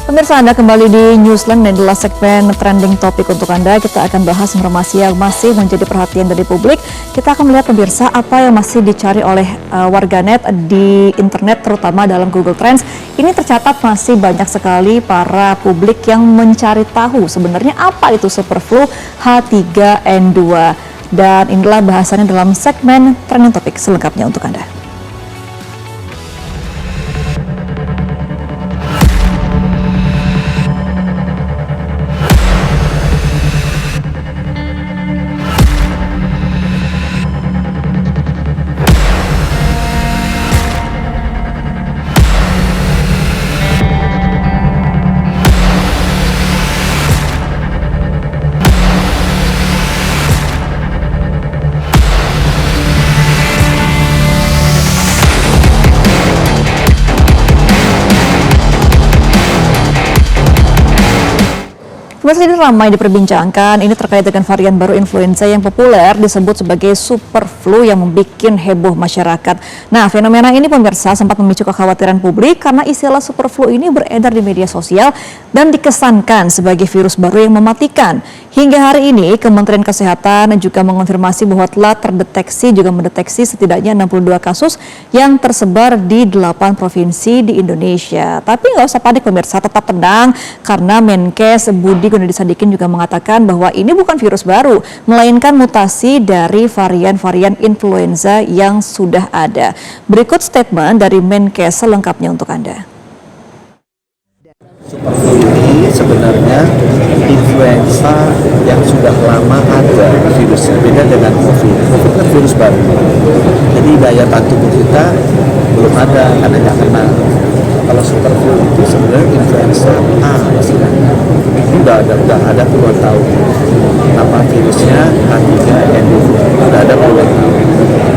Pemirsa, Anda kembali di Newsline dan adalah segmen trending topik untuk Anda. Kita akan bahas informasi yang masih menjadi perhatian dari publik. Kita akan melihat pemirsa apa yang masih dicari oleh warganet di internet, terutama dalam Google Trends. Ini tercatat masih banyak sekali para publik yang mencari tahu sebenarnya apa itu superflu H3N2. Dan inilah bahasannya dalam segmen trending topik selengkapnya untuk Anda. Pemirsa, ini ramai diperbincangkan, ini terkait dengan varian baru influenza yang populer disebut sebagai super flu yang membuat heboh masyarakat. Nah, fenomena ini pemirsa sempat memicu kekhawatiran publik karena istilah super flu ini beredar di media sosial dan dikesankan sebagai virus baru yang mematikan. Hingga hari ini, Kementerian Kesehatan juga mengonfirmasi bahwa telah mendeteksi setidaknya 62 kasus yang tersebar di 8 provinsi di Indonesia. Tapi nggak usah panik pemirsa, tetap tenang karena Menkes Budi Gunadi Sadikin juga mengatakan bahwa ini bukan virus baru, melainkan mutasi dari varian-varian influenza yang sudah ada. Berikut statement dari Menkes selengkapnya untuk Anda. Superflu ini sebenarnya influenza yang sudah lama ada virusnya, beda dengan COVID. COVID kan virus baru, jadi daya tahan tubuh kita belum ada karena nggak kenal. Kalau superflu itu sebenarnya influenza A istilahnya. Ini udah ada puluhan tahun. Nama virusnya H3N2, udah ada puluhan tahun.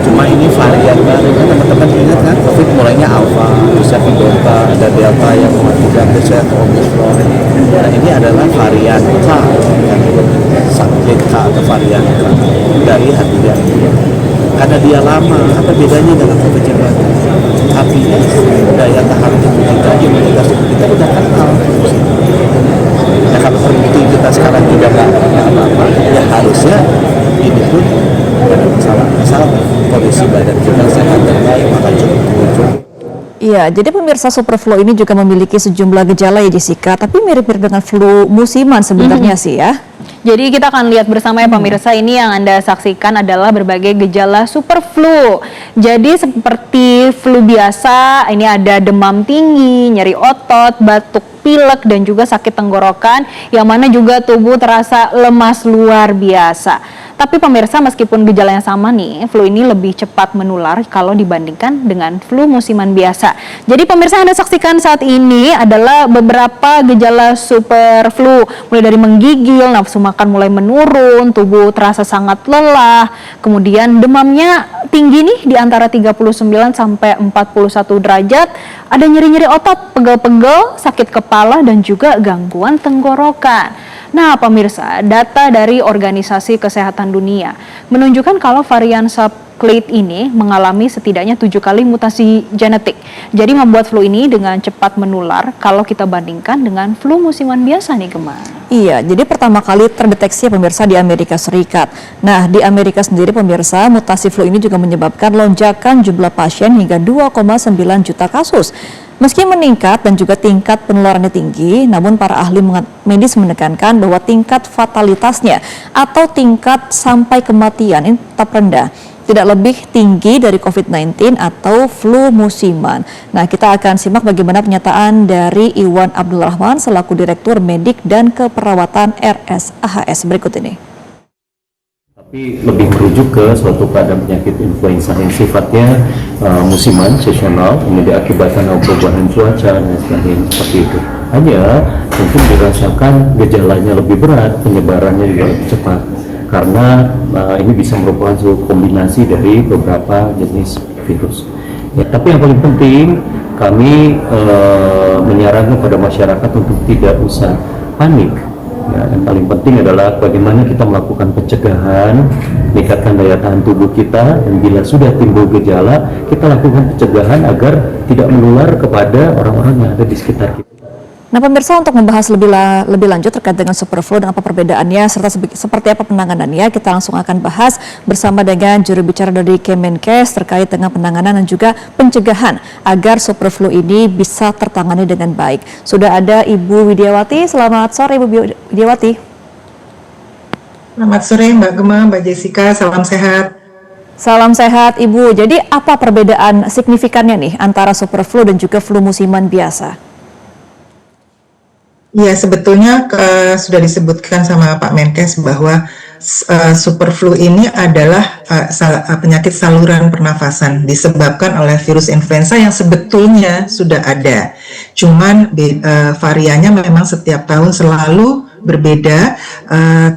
Cuma ini varian baru, kan teman-teman ingat kan, COVID mulainya alpha, terusnya delta, ada delta yang mematikan, terusnya omicron. Nah ini adalah varian K, subclade K atau varian K dari H3N2. Karena dia lama, apa bedanya dengan COVID yang baru? Artinya daya tahan tubuh kita, imunitas tubuh kita udah kenal. Nah kalau terbukti kita sekarang juga nggak apa-apa, ya harusnya ini pun ada masalah. Masalah kondisi badan kita sehat dan baik, maka cukup. Iya, jadi pemirsa superflu ini juga memiliki sejumlah gejala ya Jessica, tapi mirip-mirip dengan flu musiman sebenarnya sih ya. Jadi kita akan lihat bersama ya pemirsa, ini yang Anda saksikan adalah berbagai gejala superflu. Jadi seperti flu biasa, ini ada demam tinggi, nyeri otot, batuk pilek, dan juga sakit tenggorokan, yang mana juga tubuh terasa lemas luar biasa. Tapi pemirsa, meskipun gejala yang sama nih, flu ini lebih cepat menular kalau dibandingkan dengan flu musiman biasa. Jadi pemirsa, Anda saksikan saat ini adalah beberapa gejala super flu, mulai dari menggigil, nafsu makan mulai menurun, tubuh terasa sangat lelah, kemudian demamnya tinggi nih di antara 39 sampai 41 derajat, ada nyeri-nyeri otot, pegel-pegel, sakit kepala, dan juga gangguan tenggorokan. Nah pemirsa, data dari Organisasi Kesehatan Dunia menunjukkan kalau varian subclade ini mengalami setidaknya 7 kali mutasi genetik. Jadi membuat flu ini dengan cepat menular kalau kita bandingkan dengan flu musiman biasa nih Gemma. Iya, jadi pertama kali terdeteksi pemirsa di Amerika Serikat. Nah, di Amerika sendiri pemirsa, mutasi flu ini juga menyebabkan lonjakan jumlah pasien hingga 2,9 juta kasus. Meski meningkat dan juga tingkat penularannya tinggi, namun para ahli medis menekankan bahwa tingkat fatalitasnya atau tingkat sampai kematian ini tetap rendah, tidak lebih tinggi dari COVID-19 atau flu musiman. Nah, kita akan simak bagaimana pernyataan dari Iwan Abdul Rahman selaku Direktur Medik dan Keperawatan RSAHS berikut ini. Tapi lebih merujuk ke suatu keadaan penyakit influenza yang sifatnya musiman, seasonal, ini diakibatkan oleh perubahan cuaca dan sebagainya seperti itu. Hanya mungkin dirasakan gejalanya lebih berat, penyebarannya juga lebih cepat karena ini bisa merupakan suatu kombinasi dari beberapa jenis virus. Ya, tapi yang paling penting kami menyarankan kepada masyarakat untuk tidak usah panik. Ya, yang paling penting adalah bagaimana kita melakukan pencegahan, meningkatkan daya tahan tubuh kita, dan bila sudah timbul gejala, kita lakukan pencegahan agar tidak menular kepada orang-orang yang ada di sekitar kita. Nah, pemirsa, untuk membahas lebih lanjut terkait dengan superflu dan apa perbedaannya serta seperti apa penanganannya, kita langsung akan bahas bersama dengan juru bicara dari Kemenkes terkait dengan penanganan dan juga pencegahan agar superflu ini bisa tertangani dengan baik. Sudah ada Ibu Widiawati. Selamat sore, Ibu Widiawati. Selamat sore Mbak Gema, Mbak Jessica, salam sehat. Salam sehat, Ibu. Jadi apa perbedaan signifikannya nih antara superflu dan juga flu musiman biasa? Ya, sebetulnya sudah disebutkan sama Pak Menkes bahwa superflu ini adalah penyakit saluran pernafasan disebabkan oleh virus influenza yang sebetulnya sudah ada. Cuman variannya memang setiap tahun selalu berbeda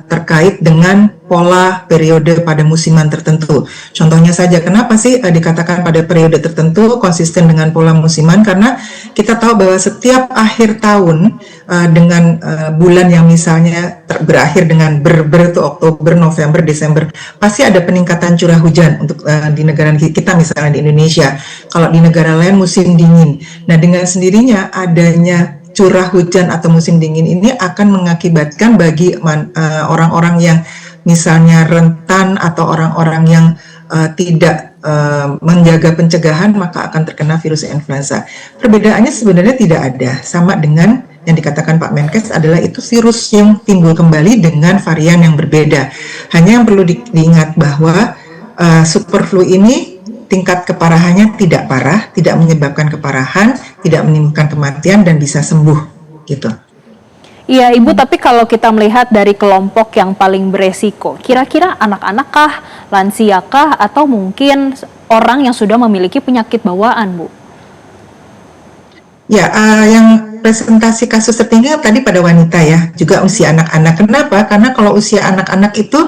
terkait dengan pola periode pada musiman tertentu. Contohnya saja, kenapa sih dikatakan pada periode tertentu konsisten dengan pola musiman? Karena kita tahu bahwa setiap akhir tahun dengan bulan yang misalnya berakhir dengan itu Oktober, November, Desember, pasti ada peningkatan curah hujan untuk di negara kita misalnya di Indonesia. Kalau di negara lain musim dingin. Nah, dengan sendirinya adanya curah hujan atau musim dingin ini akan mengakibatkan bagi orang-orang yang misalnya rentan atau orang-orang yang tidak menjaga pencegahan, maka akan terkena virus influenza. Perbedaannya sebenarnya tidak ada, sama dengan yang dikatakan Pak Menkes adalah itu virus yang timbul kembali dengan varian yang berbeda. Hanya yang perlu diingat bahwa superflu ini tingkat keparahannya tidak parah, tidak menyebabkan keparahan, tidak menimbulkan kematian dan bisa sembuh gitu. Iya Ibu, tapi kalau kita melihat dari kelompok yang paling beresiko, kira-kira anak-anak kah, lansia kah, atau mungkin orang yang sudah memiliki penyakit bawaan, Bu? Ya, yang presentasi kasus tertinggi tadi pada wanita ya, juga usia anak-anak. Kenapa? Karena kalau usia anak-anak itu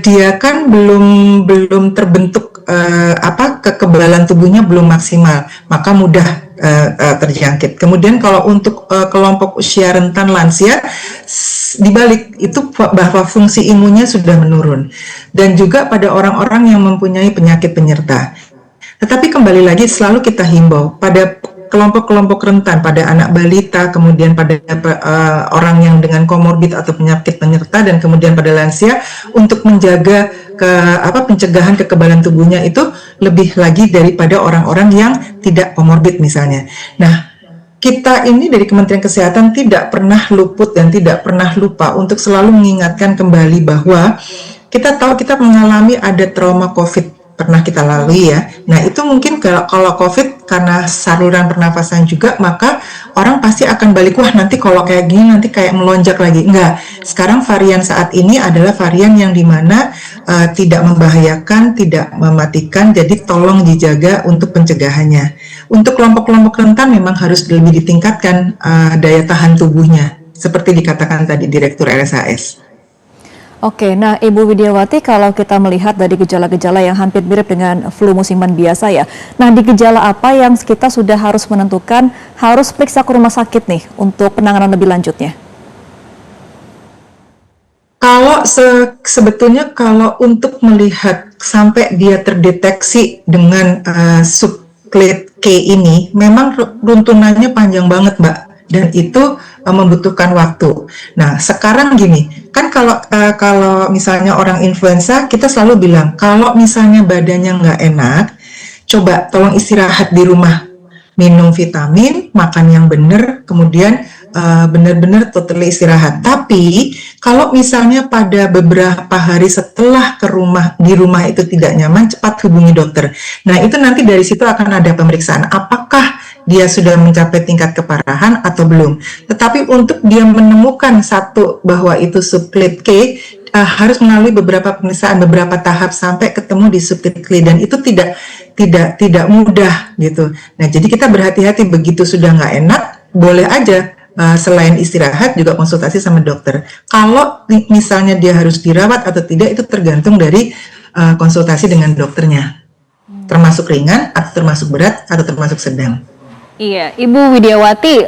dia kan belum terbentuk kekebalan tubuhnya belum maksimal, maka mudah terjangkit. Kemudian kalau untuk kelompok usia rentan lansia, dibalik itu bahwa fungsi imunnya sudah menurun, dan juga pada orang-orang yang mempunyai penyakit penyerta. Tetapi kembali lagi selalu kita himbau pada kelompok-kelompok rentan, pada anak balita, kemudian pada orang yang dengan komorbid atau penyakit penyerta, dan kemudian pada lansia, untuk menjaga pencegahan kekebalan tubuhnya itu lebih lagi daripada orang-orang yang tidak komorbid misalnya. Nah, kita ini dari Kementerian Kesehatan tidak pernah luput dan tidak pernah lupa untuk selalu mengingatkan kembali bahwa kita tahu kita mengalami ada trauma COVID pernah kita lalui ya. Nah, itu mungkin kalau COVID karena saluran pernafasan juga, maka orang pasti akan balik, wah nanti kalau kayak gini nanti kayak melonjak lagi. Enggak, sekarang varian saat ini adalah varian yang dimana tidak membahayakan, tidak mematikan, jadi tolong dijaga untuk pencegahannya. Untuk kelompok-kelompok rentan memang harus lebih ditingkatkan daya tahan tubuhnya, seperti dikatakan tadi Direktur RSHS. Oke, nah Ibu Widiawati, kalau kita melihat dari gejala-gejala yang hampir mirip dengan flu musiman biasa ya, nah di gejala apa yang kita sudah harus menentukan harus periksa ke rumah sakit nih untuk penanganan lebih lanjutnya? Kalau sebetulnya kalau untuk melihat sampai dia terdeteksi dengan subclade K ini, memang runtunannya panjang banget Mbak, dan itu membutuhkan waktu. Nah, sekarang gini, kan kalau misalnya orang influenza, kita selalu bilang, kalau misalnya badannya nggak enak, coba tolong istirahat di rumah, minum vitamin, makan yang benar, kemudian benar-benar totally istirahat. Tapi kalau misalnya pada beberapa hari setelah di rumah itu tidak nyaman, cepat hubungi dokter. Nah, itu nanti dari situ akan ada pemeriksaan apakah dia sudah mencapai tingkat keparahan atau belum. Tetapi untuk dia menemukan satu bahwa itu subclade K, harus melalui beberapa pemeriksaan, beberapa tahap sampai ketemu di subclade K, dan itu tidak mudah gitu. Nah, jadi kita berhati-hati, begitu sudah nggak enak, boleh aja selain istirahat juga konsultasi sama dokter. Kalau misalnya dia harus dirawat atau tidak, itu tergantung dari konsultasi dengan dokternya. Termasuk ringan atau termasuk berat atau termasuk sedang. Iya, Ibu Widiawati,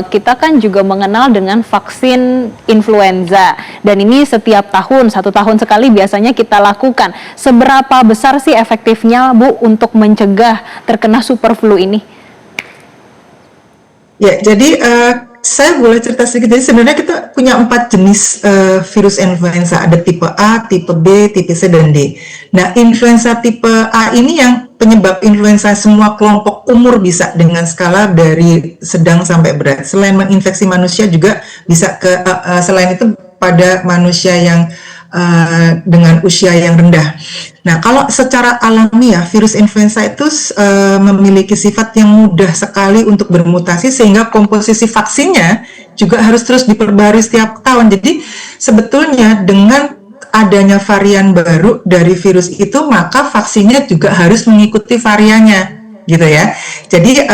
kita kan juga mengenal dengan vaksin influenza, dan ini setiap tahun, 1 tahun sekali biasanya kita lakukan. Seberapa besar sih efektifnya, Bu, untuk mencegah terkena superflu ini? Ya, jadi Saya boleh cerita sedikit. Jadi sebenarnya kita punya 4 jenis virus influenza. Ada tipe A, tipe B, tipe C, dan D. Nah, influenza tipe A ini yang penyebab influenza semua kelompok umur bisa dengan skala dari sedang sampai berat. Selain menginfeksi manusia juga bisa selain itu pada manusia yang dengan usia yang rendah. Nah, kalau secara alamiah virus influenza itu memiliki sifat yang mudah sekali untuk bermutasi sehingga komposisi vaksinnya juga harus terus diperbarui setiap tahun. Jadi sebetulnya dengan adanya varian baru dari virus itu maka vaksinnya juga harus mengikuti variannya, gitu ya. Jadi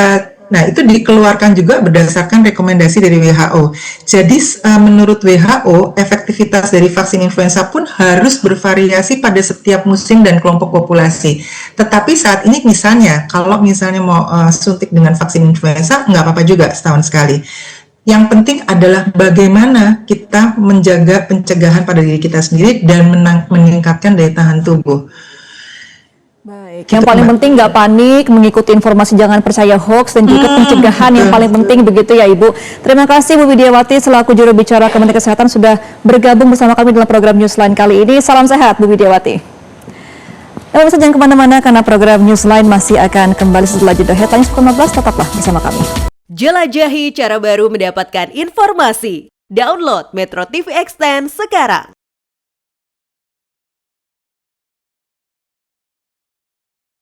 nah, itu dikeluarkan juga berdasarkan rekomendasi dari WHO. Jadi, menurut WHO, efektivitas dari vaksin influenza pun harus bervariasi pada setiap musim dan kelompok populasi. Tetapi saat ini misalnya, kalau misalnya mau suntik dengan vaksin influenza, nggak apa-apa juga setahun sekali. Yang penting adalah bagaimana kita menjaga pencegahan pada diri kita sendiri dan meningkatkan daya tahan tubuh. Baik, yang paling penting nggak panik, mengikuti informasi, jangan percaya hoax, dan juga pencegahan yang paling penting, begitu ya Ibu. Terima kasih Bu Widiawati selaku juru bicara Kementerian Kesehatan sudah bergabung bersama kami dalam program Newsline kali ini. Salam sehat Bu Widiawati. Lalu jangan kemana-mana karena program Newsline masih akan kembali setelah jeda headline 15, tetaplah bersama kami. Jelajahi cara baru mendapatkan informasi. Download Metro TV Extend sekarang.